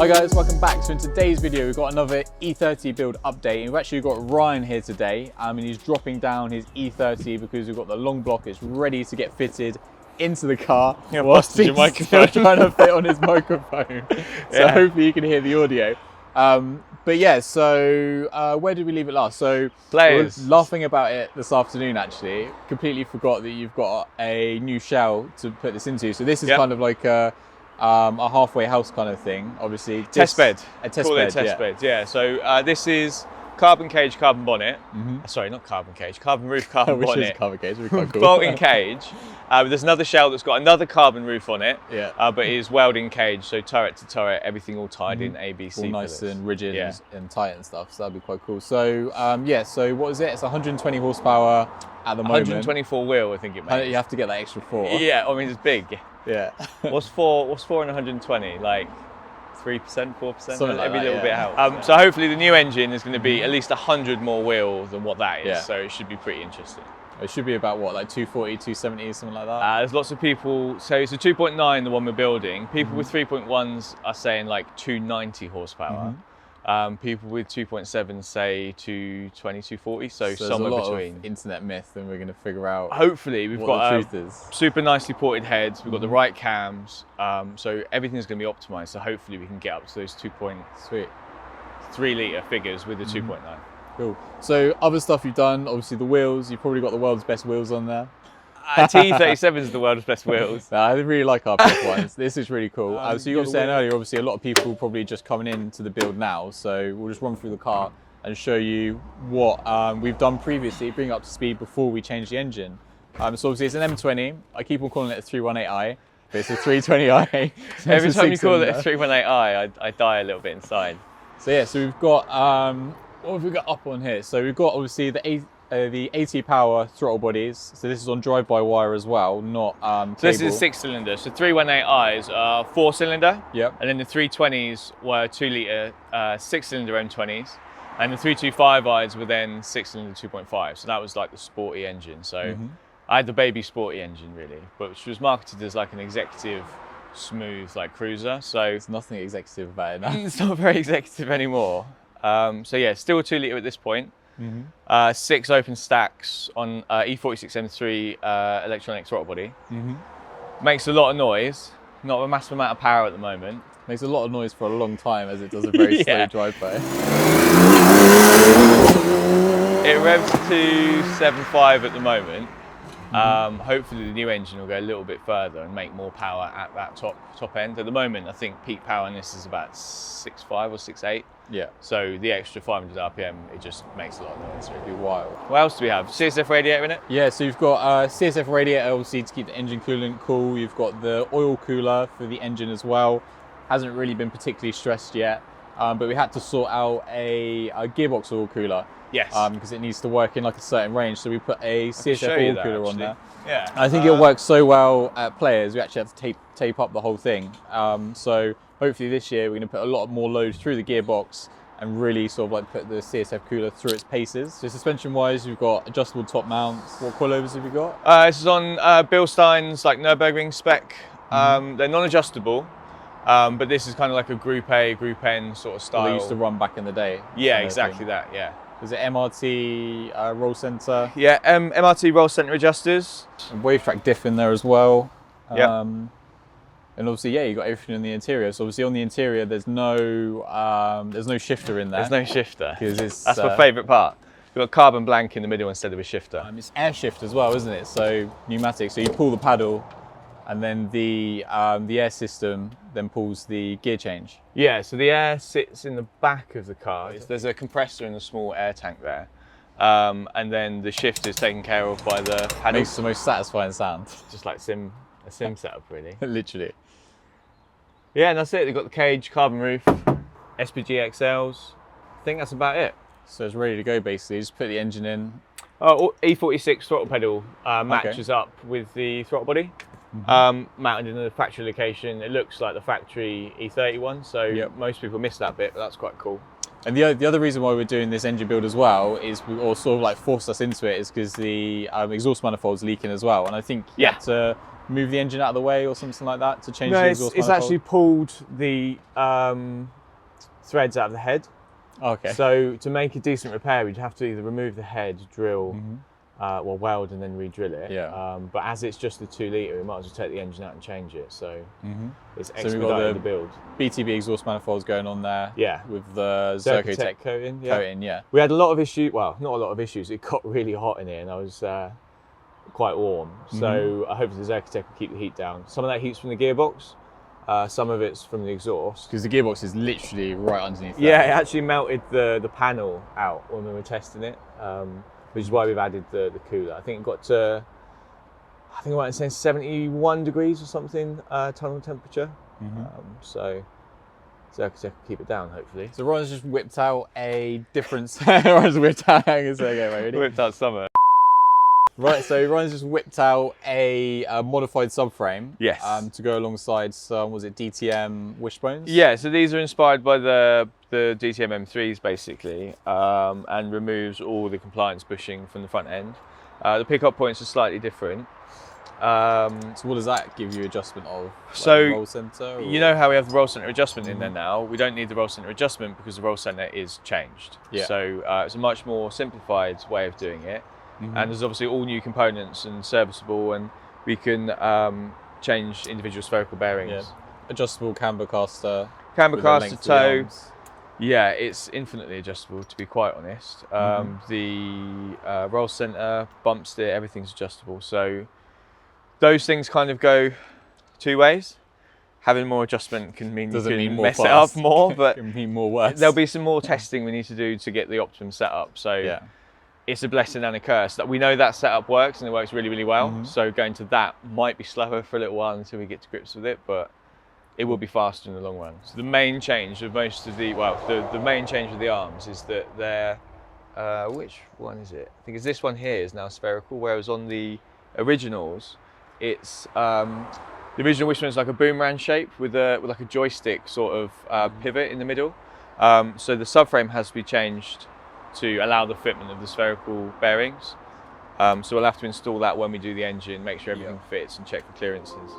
Hi guys, welcome back. So in today's video we've got another E30 build update, and we've actually got Ryan here today and he's dropping down his E30 because we've got the long block. It's ready to get fitted into the car. Yeah, whilst he's still trying to fit on his microphone. So hopefully you can hear the audio. But yeah, so where did we leave it last? So players. We were laughing about it this afternoon actually. Completely forgot that you've got a new shell to put this into. So this is kind of like a halfway house kind of thing, obviously. Test bed. A test Call bed, it a test bed, yeah. So this is carbon cage, carbon bonnet. Sorry, not carbon cage, carbon roof, carbon bonnet. Which is carbon cage, really quite cool. Bolting cage. There's another shell that's got another carbon roof on it, but it is welding cage, so turret to turret, everything all tied in ABC. All nice and rigid and tight and stuff, so that'd be quite cool. So yeah, so what is it? It's 120 horsepower at the moment. 124 wheel, I think it makes. You have to get that extra 4. Yeah, I mean it's big. Yeah. What's 4 in 120? Like 3%, 4%? Something like every that, little bit helps. So hopefully the new engine is going to be at least 100 more wheel than what that is. Yeah. So it should be pretty interesting. It should be about what, like 240, 270, something like that? There's lots of people, so it's a 2.9, the one we're building. People with 3.1s are saying like 290 horsepower. People with 2.7 say 220, 240, so somewhere there's a lot between. Of internet myth, and we're going to figure out. Hopefully, we've got the truth is. Super nicely ported heads. We've got the right cams, so everything's going to be optimized. So hopefully, we can get up to those 2.3 litre figures with the 2.9. Cool. So other stuff you've done, obviously the wheels. You've probably got the world's best wheels on there. T37 is the world's best wheels. I really like our best ones. This is really cool. So you were saying earlier, obviously a lot of people probably just coming into the build now. So we'll just run through the car and show you what we've done previously, bring it up to speed before we change the engine. So obviously it's an M20. I keep on calling it a 318i, but it's a 320i. So every time you call it a 318i, I die a little bit inside. So yeah, so we've got, what have we got up on here? So we've got obviously the 80 power throttle bodies. So this is on drive-by-wire as well, not So this is a 6-cylinder. So 318i's are 4-cylinder. Yep. And then the 320s were 2-litre 6-cylinder M20s. And the 325i's were then 6-cylinder 2.5. So that was like the sporty engine. So I had the baby sporty engine really, but which was marketed as like an executive, smooth like cruiser. So it's nothing executive about it now. It's not very executive anymore. So yeah, still a 2-litre at this point. 6 open stacks on E46 M3 electronic throttle body. Makes a lot of noise, not a massive amount of power at the moment. Makes a lot of noise for a long time as it does a very slow drive-by. It revs to 7.5 at the moment. Hopefully the new engine will go a little bit further and make more power at that top end. At the moment, I think peak power on this is about 6.5 or 6.8. Yeah. So the extra 500 RPM, it just makes a lot of noise. It'd be wild. What else do we have? CSF radiator in it? Yeah, so you've got CSF radiator obviously to keep the engine coolant cool. You've got the oil cooler for the engine as well. Hasn't really been particularly stressed yet, but we had to sort out a gearbox oil cooler. Yes. Because it needs to work in like a certain range, so we put a CSF oil cooler on there. Yeah. I think it works so well at players, we actually have to tape up the whole thing. So hopefully this year we're going to put a lot more load through the gearbox and really sort of like put the CSF cooler through its paces. So suspension wise, we've got adjustable top mounts. What coilovers have we got? This is on Bilstein's like Nürburgring spec. They're non-adjustable, but this is kind of like a Group A, Group N sort of style. They used to run back in the day. Yeah, exactly that, yeah. Is it MRT roll center? Yeah, MRT roll center adjusters. And wave track diff in there as well. Yeah. And obviously, yeah, you got everything in the interior. So obviously on the interior, there's no shifter in there. There's no shifter. It's, that's my favourite part. You've got carbon blank in the middle instead of a shifter. It's air shift as well, isn't it? So pneumatic. So you pull the paddle, and then the air system then pulls the gear change. Yeah. So the air sits in the back of the car. There's a compressor and a small air tank there, and then the shift is taken care of by the paddle. Makes the most satisfying sound. Just like a sim setup, really. Literally. Yeah, and that's it. They've got the cage, carbon roof, SPG XLs. I think that's about it. So it's ready to go basically. Just put the engine in. E46 throttle pedal matches up with the throttle body. Mounted in the factory location. It looks like the factory E30 one, so most people miss that bit, but that's quite cool. And the other reason why we're doing this engine build as well is, or sort of like forced us into it, is because the exhaust manifold's leaking as well. And I think you had to move the engine out of the way or something like that to change the exhaust manifold. It's actually pulled the threads out of the head. Okay. So to make a decent repair, we'd have to either remove the head, drill, weld and then re-drill it. Yeah. But as it's just the 2 litre, we might as well take the engine out and change it. So it's expedited we've got the build. BTB exhaust manifolds going on there. Yeah. With the Zerkotech coating. Yeah. We had a lot of issues. Well, not a lot of issues. It got really hot in here, and I was quite warm. So I hope the Zerkotech will keep the heat down. Some of that heat's from the gearbox. Some of it's from the exhaust. Because the gearbox is literally right underneath that. Yeah, it actually melted the panel out when we were testing it, which is why we've added the cooler. I think it got to, I think I might say 71 degrees or something, tunnel temperature. So Zerkotech will keep it down, hopefully. So Ryan's just whipped out a different... Ryan's whipped out... Whipped out summer. Right, so Ryan's just whipped out a modified subframe. Yes. To go alongside some, was it DTM wishbones? Yeah, so these are inspired by the DTM M3s basically, and removes all the compliance bushing from the front end. The pickup points are slightly different. So what does that give you adjustment of? Like so roll center? Or? You know how we have the roll center adjustment in there now? We don't need the roll center adjustment because the roll center is changed. Yeah. So it's a much more simplified way of doing it. And there's obviously all new components and serviceable, and we can change individual spherical bearings. Yeah. Adjustable camber caster. Camber caster toe. Yeah, it's infinitely adjustable, to be quite honest. The roll center, bump steer, everything's adjustable. So those things kind of go 2 ways. Having more adjustment can mean you can mess it up more, but it can mean more worse. There'll be some more testing we need to do to get the optimum setup. So it's a blessing and a curse that we know that setup works and it works really, really well. So going to that might be slower for a little while until we get to grips with it, but it will be faster in the long run. So the main change of most of the, the main change with the arms is that they're, which one is it? I think it's this one here is now spherical, whereas on the originals, it's, the original Wishbone is like a boomerang shape with like a joystick sort of pivot in the middle. So the subframe has to be changed to allow the fitment of the spherical bearings. So we'll have to install that when we do the engine, make sure everything fits and check for clearances.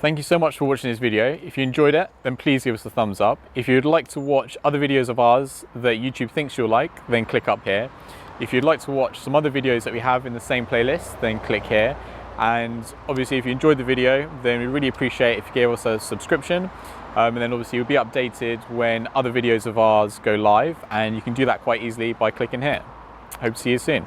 Thank you so much for watching this video. If you enjoyed it, then please give us a thumbs up. If you'd like to watch other videos of ours that YouTube thinks you'll like, then click up here. If you'd like to watch some other videos that we have in the same playlist, then click here. And obviously, if you enjoyed the video, then we really appreciate if you gave us a subscription. And then obviously you'll be updated when other videos of ours go live, and you can do that quite easily by clicking here. Hope to see you soon.